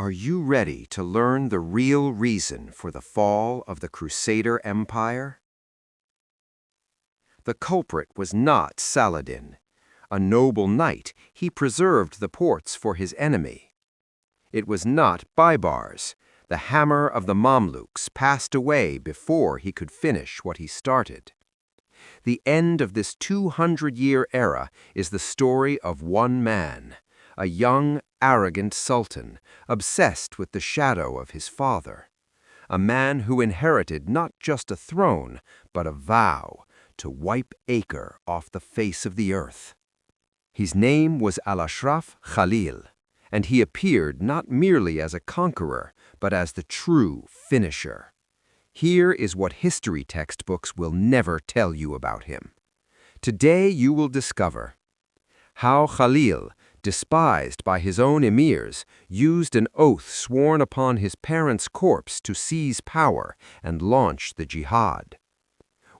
Are you ready to learn the real reason for the fall of the Crusader Empire? The culprit was not Saladin. A noble knight, he preserved the ports for his enemy. It was not Baibars. The hammer of the Mamluks passed away before he could finish what he started. The end of this 200-year era is the story of one man, a young, arrogant sultan, obsessed with the shadow of his father. A man who inherited not just a throne, but a vow to wipe Acre off the face of the earth. His name was Al-Ashraf Khalil, and he appeared not merely as a conqueror, but as the true finisher. Here is what history textbooks will never tell you about him. Today you will discover how Khalil, despised by his own emirs, used an oath sworn upon his parents' corpse to seize power and launch the jihad.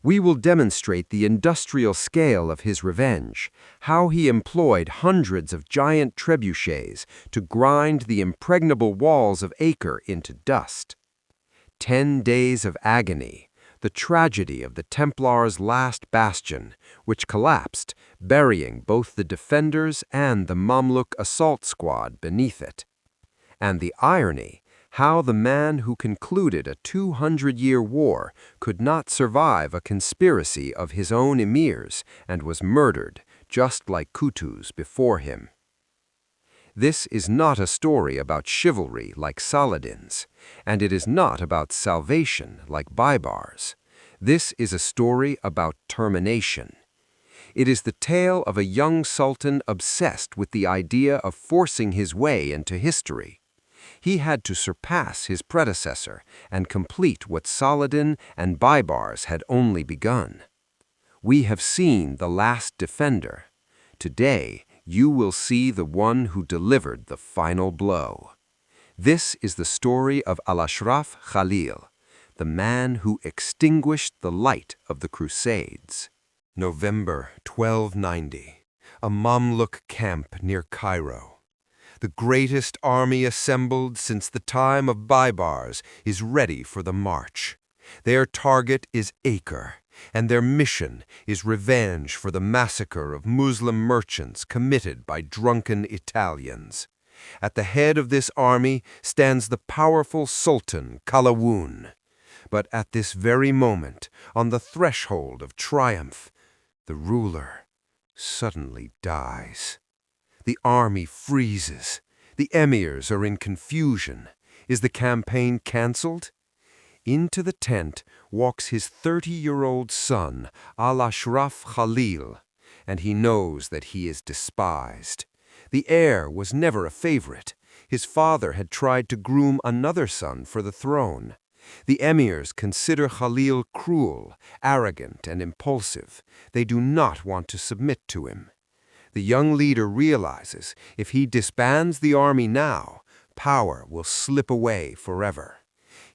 We will demonstrate the industrial scale of his revenge, how he employed hundreds of giant trebuchets to grind the impregnable walls of Acre into dust. 10 days of agony, the tragedy of the Templars' last bastion, which collapsed, burying both the defenders and the Mamluk assault squad beneath it. And the irony, how the man who concluded a 200-year war could not survive a conspiracy of his own emirs and was murdered, just like Kutus before him. This is not a story about chivalry like Saladin's, and it is not about salvation like Baibars. This is a story about termination. It is the tale of a young sultan obsessed with the idea of forcing his way into history. He had to surpass his predecessor and complete what Saladin and Baibars had only begun. We have seen the last defender. Today, you will see the one who delivered the final blow. This is the story of Al-Ashraf Khalil, the man who extinguished the light of the Crusades. November 1290, a Mamluk camp near Cairo. The greatest army assembled since the time of Baibars is ready for the march. Their target is Acre, and their mission is revenge for the massacre of Muslim merchants committed by drunken Italians. At the head of this army stands the powerful Sultan Qalawun. But at this very moment, on the threshold of triumph, the ruler suddenly dies. The army freezes. The emirs are in confusion. Is the campaign cancelled? Into the tent walks his 30-year-old son, Al-Ashraf Khalil, and he knows that he is despised. The heir was never a favorite. His father had tried to groom another son for the throne. The emirs consider Khalil cruel, arrogant, and impulsive. They do not want to submit to him. The young leader realizes if he disbands the army now, power will slip away forever.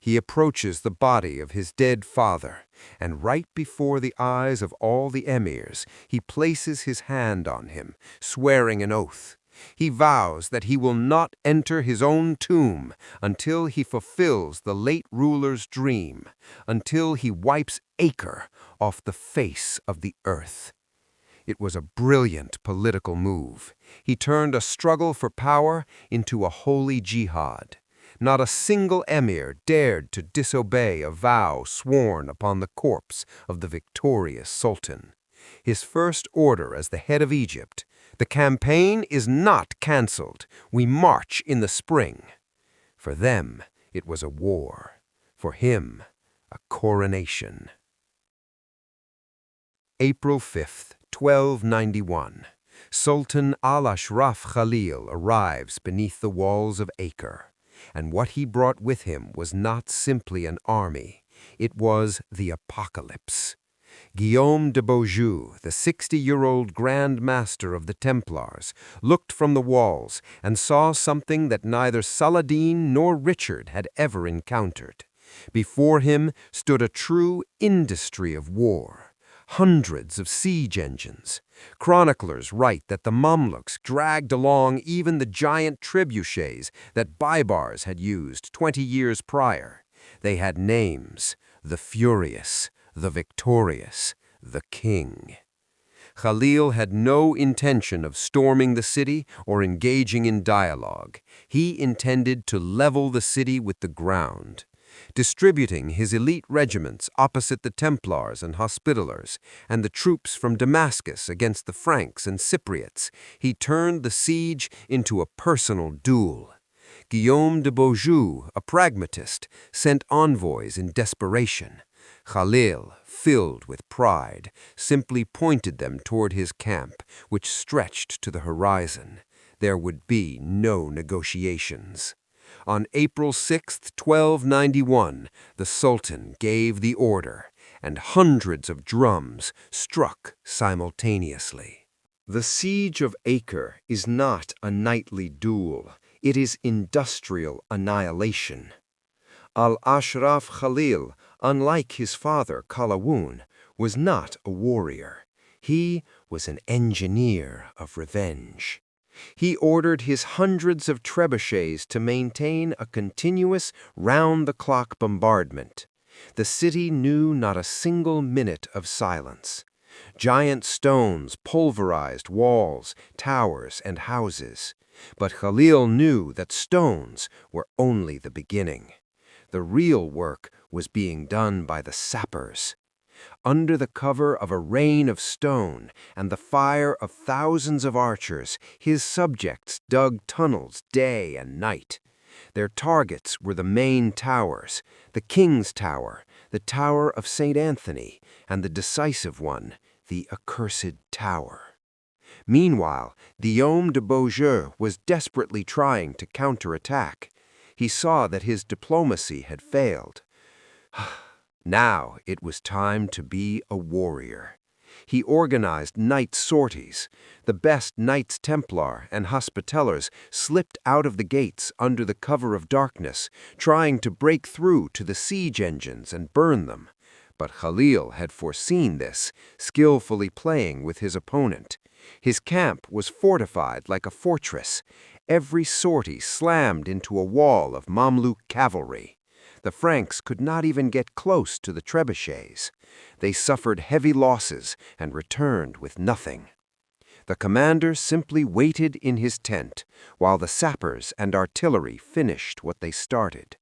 He approaches the body of his dead father, and right before the eyes of all the emirs, he places his hand on him, swearing an oath. He vows that he will not enter his own tomb until he fulfills the late ruler's dream, until he wipes Acre off the face of the earth. It was a brilliant political move. He turned a struggle for power into a holy jihad. Not a single emir dared to disobey a vow sworn upon the corpse of the victorious sultan. His first order as the head of Egypt: the campaign is not cancelled. We march in the spring. For them, it was a war. For him, a coronation. April 5th, 1291. Sultan Al-Ashraf Khalil arrives beneath the walls of Acre. And what he brought with him was not simply an army. It was the apocalypse. Guillaume de Beaujeu, the 60-year-old Grand Master of the Templars, looked from the walls and saw something that neither Saladin nor Richard had ever encountered. Before him stood a true industry of war. Hundreds of siege engines, Chroniclers write that the Mamluks dragged along even the giant trebuchets that Baibars had used 20 years prior. They had names: the Furious, the Victorious, the King. Khalil had no intention of storming the city or engaging in dialogue. He intended to level the city with the ground. Distributing his elite regiments opposite the Templars and Hospitallers and the troops from Damascus against the Franks and Cypriots, he turned the siege into a personal duel. Guillaume de Beaujeu, a pragmatist, sent envoys in desperation. Khalil, filled with pride, simply pointed them toward his camp, which stretched to the horizon. There would be no negotiations. On April 6, 1291, the Sultan gave the order, and hundreds of drums struck simultaneously. The siege of Acre is not a knightly duel. It is industrial annihilation. Al-Ashraf Khalil, unlike his father Qalawun, was not a warrior. He was an engineer of revenge. He ordered his hundreds of trebuchets to maintain a continuous, round-the-clock bombardment. The city knew not a single minute of silence. Giant stones pulverized walls, towers, and houses. But Khalil knew that stones were only the beginning. The real work was being done by the sappers. Under the cover of a rain of stone and the fire of thousands of archers, his subjects dug tunnels day and night. Their targets were the main towers, the King's Tower, the Tower of St. Anthony, and the decisive one, the Accursed Tower. Meanwhile, Guillaume de Beaujeu was desperately trying to counterattack. He saw that his diplomacy had failed. Now it was time to be a warrior. He organized night sorties. The best Knights Templar and Hospitallers slipped out of the gates under the cover of darkness, trying to break through to the siege engines and burn them. But Khalil had foreseen this, skillfully playing with his opponent. His camp was fortified like a fortress. Every sortie slammed into a wall of Mamluk cavalry. The Franks could not even get close to the trebuchets. They suffered heavy losses and returned with nothing. The commander simply waited in his tent while the sappers and artillery finished what they started.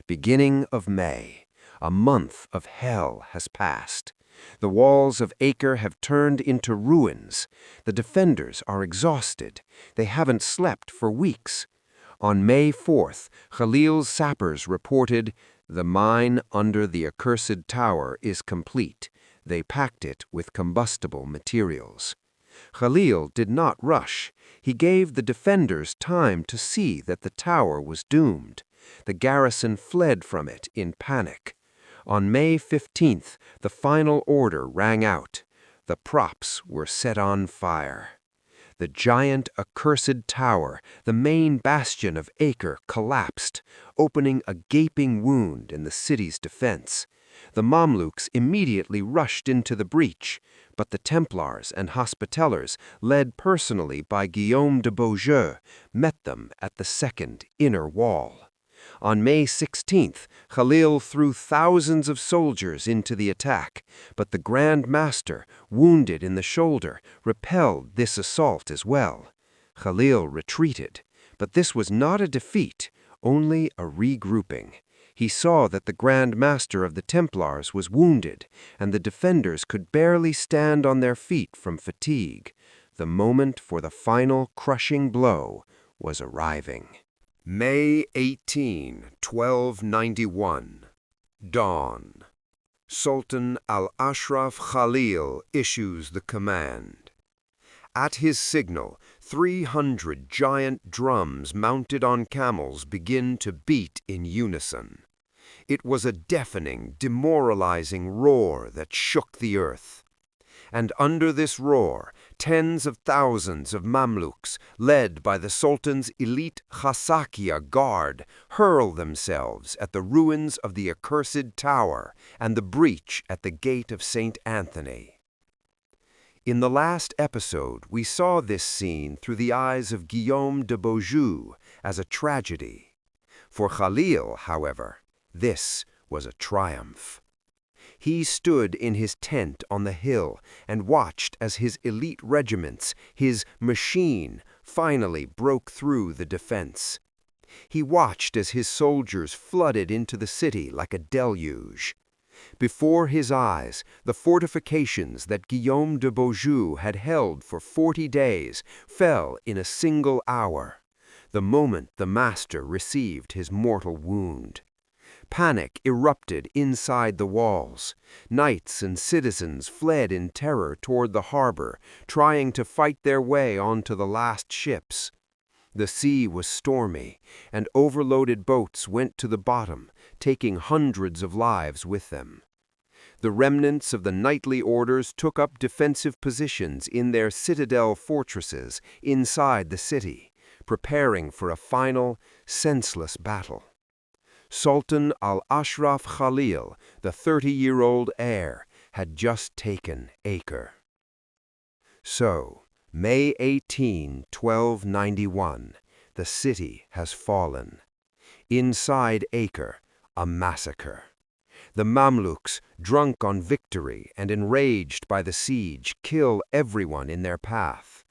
Beginning of May, a month of hell has passed. The walls of Acre have turned into ruins. The defenders are exhausted. They haven't slept for weeks. On May 4th, Khalil's sappers reported, "The mine under the Accursed Tower is complete. They packed it with combustible materials." Khalil did not rush. He gave the defenders time to see that the tower was doomed. The garrison fled from it in panic. On May 15th, the final order rang out. The props were set on fire. The giant Accursed Tower, the main bastion of Acre, collapsed, opening a gaping wound in the city's defense. The Mamluks immediately rushed into the breach, but the Templars and Hospitallers, led personally by Guillaume de Beaujeu, met them at the second inner wall. On May 16th, Khalil threw thousands of soldiers into the attack, but the Grand Master, wounded in the shoulder, repelled this assault as well. Khalil retreated, but this was not a defeat, only a regrouping. He saw that the Grand Master of the Templars was wounded, and the defenders could barely stand on their feet from fatigue. The moment for the final crushing blow was arriving. May 18, 1291. Dawn. Sultan Al-Ashraf Khalil issues the command. At his signal, 300 giant drums mounted on camels begin to beat in unison. It was a deafening, demoralizing roar that shook the earth. And under this roar, tens of thousands of Mamluks, led by the Sultan's elite Khasakia guard, hurl themselves at the ruins of the Accursed Tower and the breach at the gate of St. Anthony. In the last episode, we saw this scene through the eyes of Guillaume de Beaujeu as a tragedy. For Khalil, however, this was a triumph. He stood in his tent on the hill and watched as his elite regiments, his machine, finally broke through the defense. He watched as his soldiers flooded into the city like a deluge. Before his eyes, the fortifications that Guillaume de Beaujeu had held for 40 days fell in a single hour, the moment the master received his mortal wound. Panic erupted inside the walls. Knights and citizens fled in terror toward the harbor, trying to fight their way onto the last ships. The sea was stormy, and overloaded boats went to the bottom, taking hundreds of lives with them. The remnants of the knightly orders took up defensive positions in their citadel fortresses inside the city, preparing for a final, senseless battle. Sultan Al-Ashraf Khalil, the 30-year-old heir, had just taken Acre. So, May 18, 1291, the city has fallen. Inside Acre, a massacre. The Mamluks, drunk on victory and enraged by the siege, kill everyone in their path.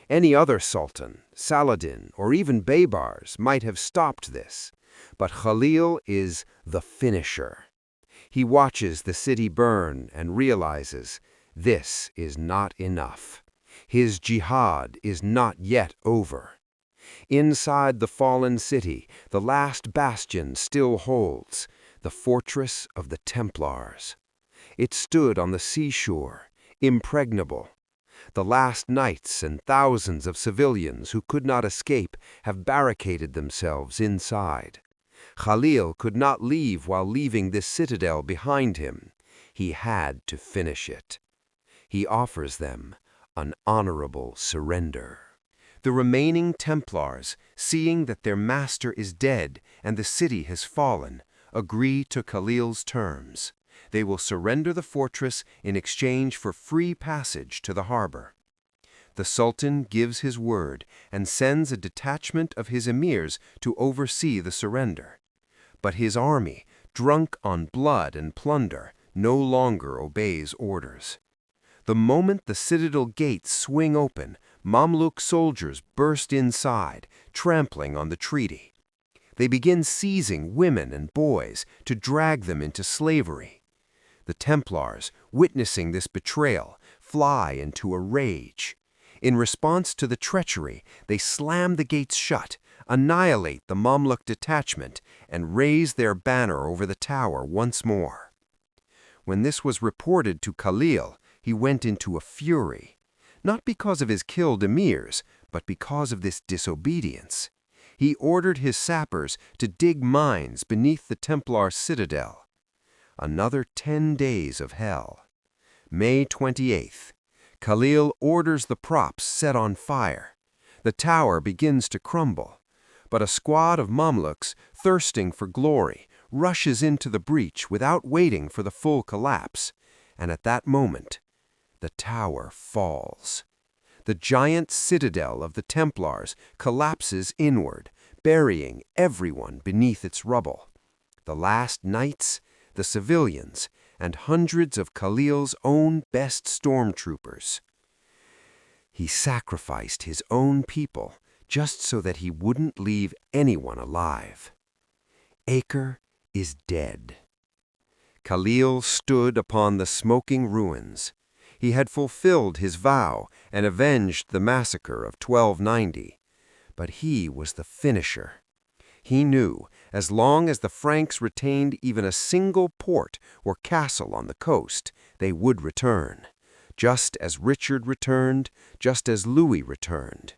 Any other sultan, Saladin, or even Baibars might have stopped this, but Khalil is the finisher. He watches the city burn and realizes this is not enough. His jihad is not yet over. Inside the fallen city, the last bastion still holds, the fortress of the Templars. It stood on the seashore, impregnable. The last knights and thousands of civilians who could not escape have barricaded themselves inside. Khalil could not leave while leaving this citadel behind him. He had to finish it. He offers them an honorable surrender. The remaining Templars, seeing that their master is dead and the city has fallen, agree to Khalil's terms. They will surrender the fortress in exchange for free passage to the harbor. The Sultan gives his word and sends a detachment of his emirs to oversee the surrender. But his army, drunk on blood and plunder, no longer obeys orders. The moment the citadel gates swing open, Mamluk soldiers burst inside, trampling on the treaty. They begin seizing women and boys to drag them into slavery. The Templars, witnessing this betrayal, fly into a rage. In response to the treachery, they slam the gates shut, annihilate the Mamluk detachment, and raise their banner over the tower once more. When this was reported to Khalil, he went into a fury, not because of his killed emirs, but because of this disobedience. He ordered his sappers to dig mines beneath the Templar citadel. Another 10 days of hell. May 28th. Khalil orders the props set on fire. The tower begins to crumble, but a squad of Mamluks, thirsting for glory, rushes into the breach without waiting for the full collapse, and at that moment, the tower falls. The giant citadel of the Templars collapses inward, burying everyone beneath its rubble. The last knights, the civilians, and hundreds of Khalil's own best stormtroopers. He sacrificed his own people just so that he wouldn't leave anyone alive. Acre is dead. Khalil stood upon the smoking ruins. He had fulfilled his vow and avenged the massacre of 1290, but he was the finisher. He knew, as long as the Franks retained even a single port or castle on the coast, they would return. Just as Richard returned, just as Louis returned.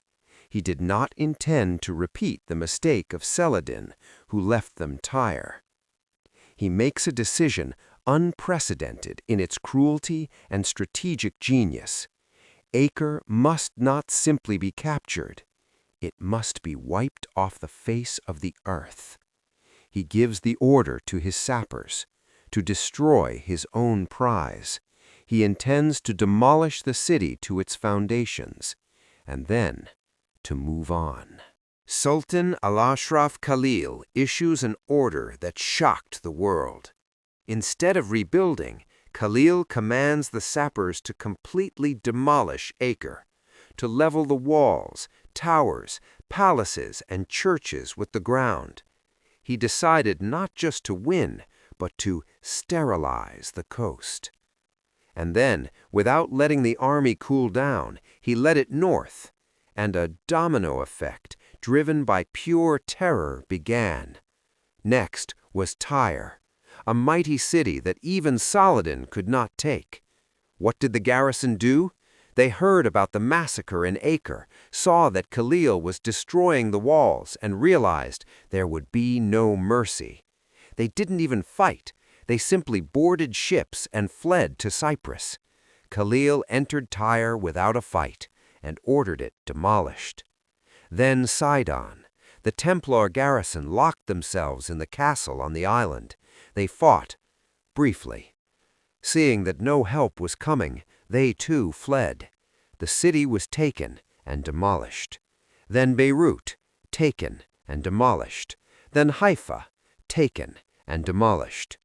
He did not intend to repeat the mistake of Saladin, who left them Tyre. He makes a decision unprecedented in its cruelty and strategic genius. Acre must not simply be captured. It must be wiped off the face of the earth. He gives the order to his sappers to destroy his own prize. He intends to demolish the city to its foundations, and then to move on. Sultan Al-Ashraf Khalil issues an order that shocked the world. Instead of rebuilding, Khalil commands the sappers to completely demolish Acre, to level the walls, towers, palaces, and churches with the ground. He decided not just to win, but to sterilize the coast. And then, without letting the army cool down, he led it north, and a domino effect, driven by pure terror, began. Next was Tyre, a mighty city that even Saladin could not take. What did the garrison do? They heard about the massacre in Acre, saw that Khalil was destroying the walls, and realized there would be no mercy. They didn't even fight. They simply boarded ships and fled to Cyprus. Khalil entered Tyre without a fight and ordered it demolished. Then Sidon. The Templar garrison locked themselves in the castle on the island. They fought, briefly. Seeing that no help was coming, they too fled. The city was taken and demolished. Then Beirut, taken and demolished. Then Haifa, taken and demolished.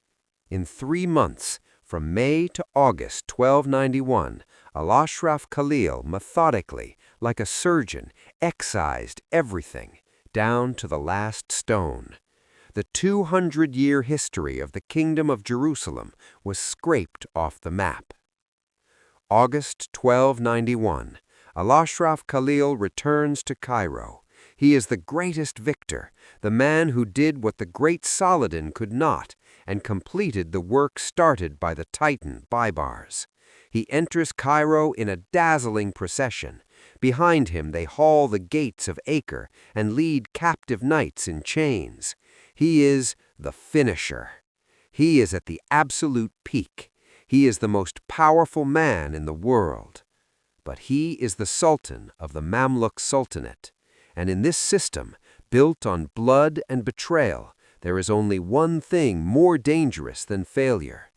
In 3 months, from May to August 1291, Al-Ashraf Khalil methodically, like a surgeon, excised everything, down to the last stone. The 200-year history of the Kingdom of Jerusalem was scraped off the map. August 1291, Al-Ashraf Khalil returns to Cairo. He is the greatest victor, the man who did what the great Saladin could not, and completed the work started by the Titan Baibars. He enters Cairo in a dazzling procession. Behind him they haul the gates of Acre and lead captive knights in chains. He is the finisher. He is at the absolute peak. He is the most powerful man in the world. But he is the Sultan of the Mamluk Sultanate. And in this system, built on blood and betrayal, there is only one thing more dangerous than failure: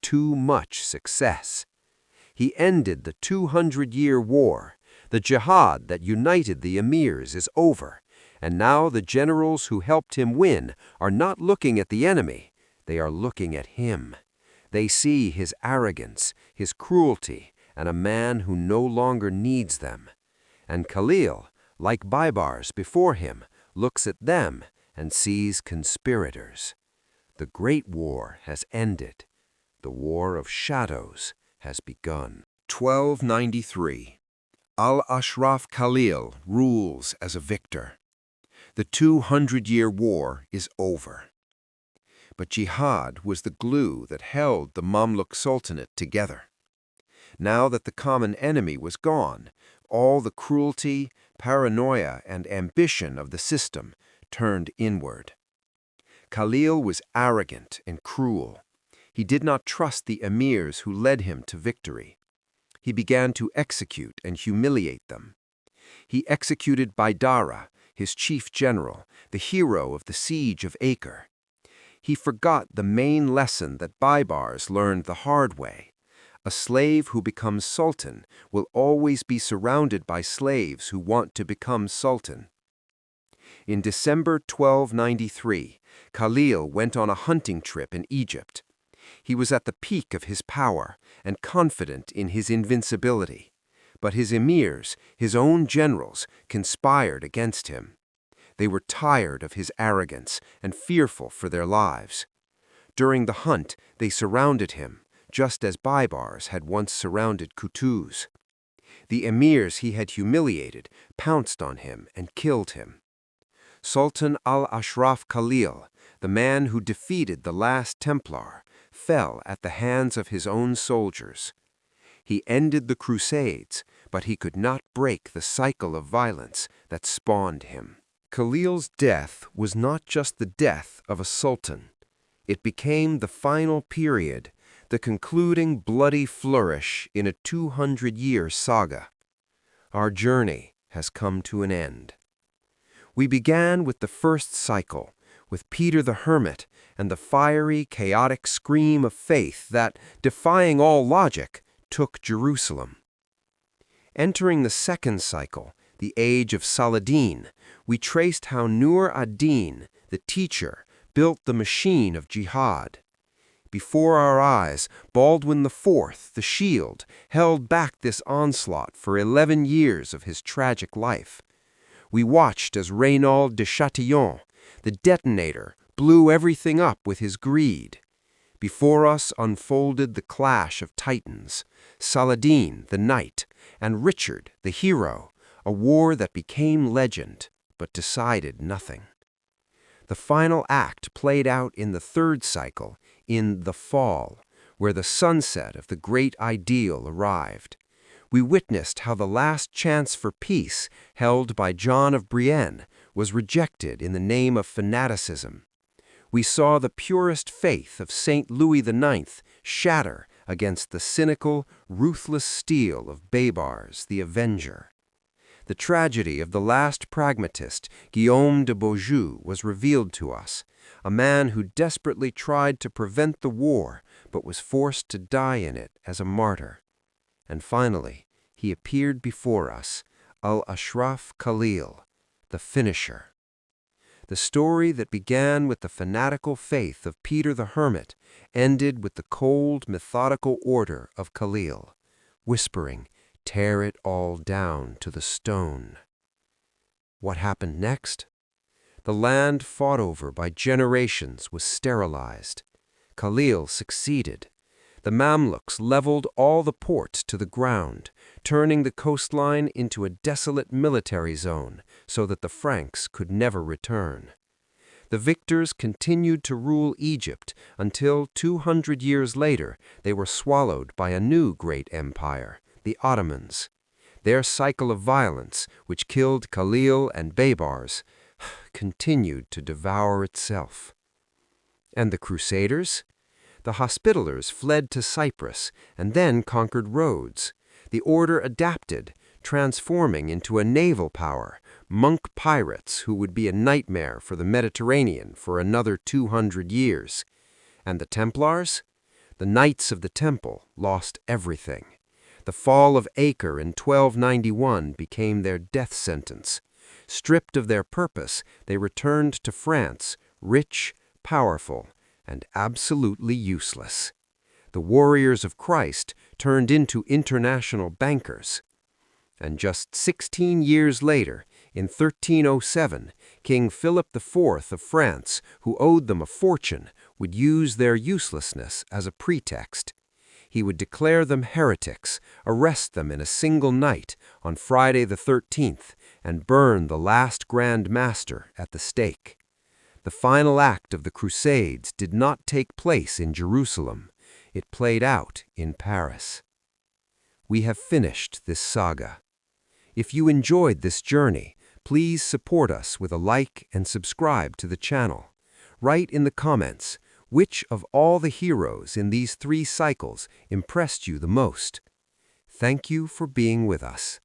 too much success. He ended the 200-year war. The jihad that united the emirs is over, and now the generals who helped him win are not looking at the enemy, they are looking at him. They see his arrogance, his cruelty, and a man who no longer needs them. And Khalil, like Baibars before him, looks at them and sees conspirators. The Great War has ended. The War of Shadows has begun. 1293. Al-Ashraf Khalil rules as a victor. The 200-year war is over. But jihad was the glue that held the Mamluk Sultanate together. Now that the common enemy was gone, all the cruelty, paranoia, and ambition of the system turned inward. Khalil was arrogant and cruel. He did not trust the emirs who led him to victory. He began to execute and humiliate them. He executed Baidara, his chief general, the hero of the siege of Acre. He forgot the main lesson that Baibars learned the hard way. A slave who becomes sultan will always be surrounded by slaves who want to become sultan. In December 1293, Khalil went on a hunting trip in Egypt. He was at the peak of his power and confident in his invincibility. But his emirs, his own generals, conspired against him. They were tired of his arrogance and fearful for their lives. During the hunt, they surrounded him, just as Baibars had once surrounded Qutuz. The emirs he had humiliated pounced on him and killed him. Sultan Al-Ashraf Khalil, the man who defeated the last Templar, fell at the hands of his own soldiers. He ended the Crusades, but he could not break the cycle of violence that spawned him. Khalil's death was not just the death of a sultan. It became the final period, the concluding bloody flourish in a 200-year saga. Our journey has come to an end. We began with the first cycle, with Peter the Hermit and the fiery, chaotic scream of faith that, defying all logic, took Jerusalem. Entering the second cycle, the age of Saladin, we traced how Nur ad-Din, the teacher, built the machine of jihad. Before our eyes, Baldwin IV, the shield, held back this onslaught for 11 years of his tragic life. We watched as Reynaud de Chatillon, the detonator, blew everything up with his greed. Before us unfolded the clash of titans, Saladin, the knight, and Richard, the hero, a war that became legend, but decided nothing. The final act played out in the third cycle, in The Fall, where the sunset of the great ideal arrived. We witnessed how the last chance for peace, held by John of Brienne, was rejected in the name of fanaticism. We saw the purest faith of St. Louis IX shatter against the cynical, ruthless steel of Baibars, the Avenger. The tragedy of the last pragmatist, Guillaume de Beaujeu, was revealed to us, a man who desperately tried to prevent the war but was forced to die in it as a martyr. And finally, he appeared before us, Al-Ashraf Khalil, the finisher. The story that began with the fanatical faith of Peter the Hermit ended with the cold, methodical order of Khalil, whispering, "Tear it all down to the stone." What happened next? The land fought over by generations was sterilized. Khalil succeeded. The Mamluks leveled all the ports to the ground, turning the coastline into a desolate military zone so that the Franks could never return. The victors continued to rule Egypt until 200 years later they were swallowed by a new great empire, the Ottomans. Their cycle of violence, which killed Khalil and Baibars, continued to devour itself. And the Crusaders? The Hospitallers fled to Cyprus and then conquered Rhodes. The order adapted, transforming into a naval power, monk pirates who would be a nightmare for the Mediterranean for another 200 years. And the Templars? The Knights of the Temple lost everything. The fall of Acre in 1291 became their death sentence. Stripped of their purpose, they returned to France, rich, powerful, and absolutely useless. The warriors of Christ turned into international bankers. And just 16 years later, in 1307, King Philip IV of France, who owed them a fortune, would use their uselessness as a pretext. He would declare them heretics, arrest them in a single night on Friday the 13th, and burn the last Grand Master at the stake. The final act of the Crusades did not take place in Jerusalem. It played out in Paris. We have finished this saga. If you enjoyed this journey, please support us with a like and subscribe to the channel. Write in the comments, which of all the heroes in these 3 cycles impressed you the most? Thank you for being with us.